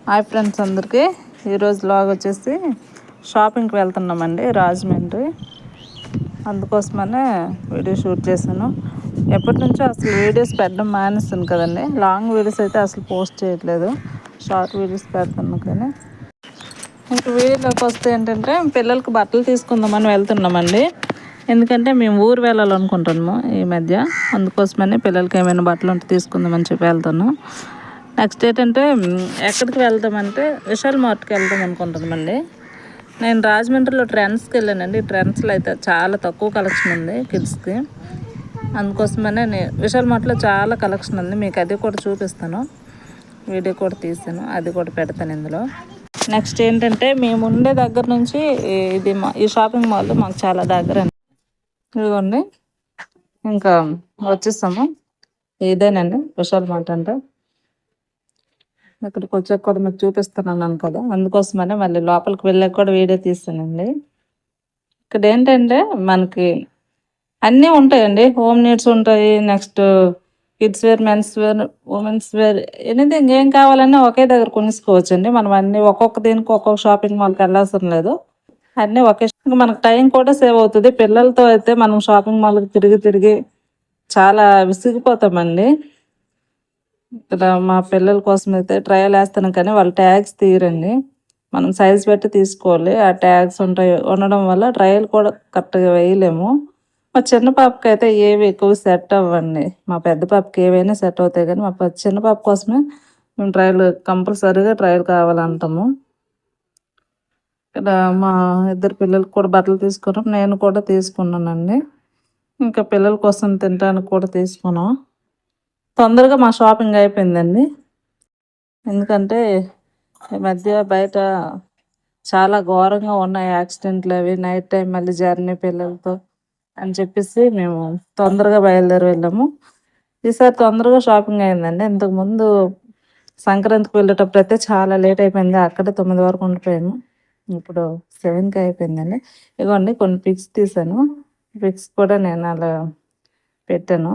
Hi friends అందరికీ ఈరోజు log వచ్చేసి షాపింగ్కి వెళ్తున్నామండి రాజమండ్రి. అందుకోసమనే వీడియో షూట్ చేశాను. ఎప్పటి నుంచో అసలు వీడియోస్ పెట్టడం మానేస్తాను కదండి. లాంగ్ వీడియోస్ అయితే అసలు పోస్ట్ చేయట్లేదు, షార్ట్ వీడియోస్ పెడుతున్నాను. కానీ ఇంక వీడియోలోకి వస్తే ఏంటంటే పిల్లలకి బట్టలు తీసుకుందామని వెళ్తున్నామండి. ఎందుకంటే మేము ఊరు వెళ్ళాలనుకుంటున్నాము ఈ మధ్య. అందుకోసమని పిల్లలకి ఏమైనా బట్టలు ఉంటే తీసుకుందామని చెప్పి వెళ్తున్నాం. నెక్స్ట్ ఏంటంటే ఎక్కడికి వెళ్తామంటే విశాల్ మార్ట్కి వెళ్దాం అనుకుంటున్నామండి. నేను రాజమండ్రిలో ట్రెండ్స్కి వెళ్ళానండి. ట్రెండ్స్లో అయితే చాలా తక్కువ కలెక్షన్ ఉంది కిడ్స్కి. అందుకోసమనే విశాల్ మార్ట్లో చాలా కలెక్షన్ ఉంది. మీకు అది కూడా చూపిస్తాను, వీడియో కూడా తీసాను, అది కూడా పెడతాను ఇందులో. నెక్స్ట్ ఏంటంటే మేము ఉండే దగ్గర నుంచి ఈ షాపింగ్ మాల్ మాకు చాలా దగ్గర. ఇదిగోండి ఇంకా వచ్చేస్తాము. ఇదేనండి విశాల్ మార్ట్ అంటే. ఇక్కడికి వచ్చాక కూడా మీకు చూపిస్తున్నాను కదా, అందుకోసమనే మళ్ళీ లోపలికి వెళ్ళాక కూడా వీడియో తీస్తానండి. ఇక్కడ ఏంటంటే మనకి అన్నీ ఉంటాయండి. హోమ్ నీడ్స్ ఉంటాయి, next kids wear, men's wear, women's wear, anything ఏం కావాలన్నా ఒకే దగ్గర కొనుక్కోవచ్చండి. మనం అన్నీ ఒక్కొక్క దీనికి ఒక్కొక్క షాపింగ్ మాల్కి వెళ్ళాల్సిన లేదు, అన్నీ ఒకే. మనకు టైం కూడా సేవ్ అవుతుంది. పిల్లలతో అయితే మనం షాపింగ్ మాల్కి తిరిగి తిరిగి చాలా విసిగిపోతామండి. ఇక్కడ మా పిల్లల కోసం అయితే ట్రయల్ వేస్తాను, కానీ వాళ్ళు ట్యాగ్స్ తీయరండి. మనం సైజ్ పెట్టి తీసుకోవాలి. ఆ ట్యాగ్స్ ఉండడం వల్ల ట్రయల్ కూడా కరెక్ట్గా వేయలేము. మా చిన్న పాపకి అయితే ఏవి ఎక్కువ సెట్ అవ్వండి. మా పెద్ద పాపకి ఏవైనా సెట్ అవుతాయి, కానీ మా చిన్న పాప కోసమే మేము ట్రయల్ కంపల్సరీగా ట్రయల్ కావాలంటాము. ఇక్కడ మా ఇద్దరు పిల్లలకి కూడా బట్టలు తీసుకున్నాం, నేను కూడా తీసుకున్నానండి. ఇంకా పిల్లల కోసం తినడానికి కూడా తీసుకున్నాం. తొందరగా మా షాపింగ్ అయిపోయిందండి. ఎందుకంటే ఈ మధ్య బయట చాలా ఘోరంగా ఉన్నాయి యాక్సిడెంట్లు, అవి నైట్ టైం మళ్ళీ జర్నీ పిల్లలతో అని చెప్పేసి మేము తొందరగా బయలుదేరి వెళ్ళాము. ఈసారి తొందరగా షాపింగ్ అయిందండి. ఇంతకుముందు సంక్రాంతికి వెళ్ళేటప్పుడు అయితే చాలా లేట్ అయిపోయింది, అక్కడే 9 వరకు ఉండిపోయాను. ఇప్పుడు 7కి అయిపోయిందండి. ఇదిగోండి కొన్ని పిక్స్ తీసాను, పిక్స్ కూడా నేను అలా పెట్టాను,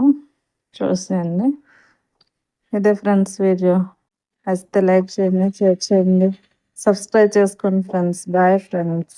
చూసేయండి. ఇదే ఫ్రెండ్స్ వీడియో. అయితే లైక్ చేయండి, షేర్ చేయండి, సబ్స్క్రైబ్ చేసుకోండి ఫ్రెండ్స్. Bye friends.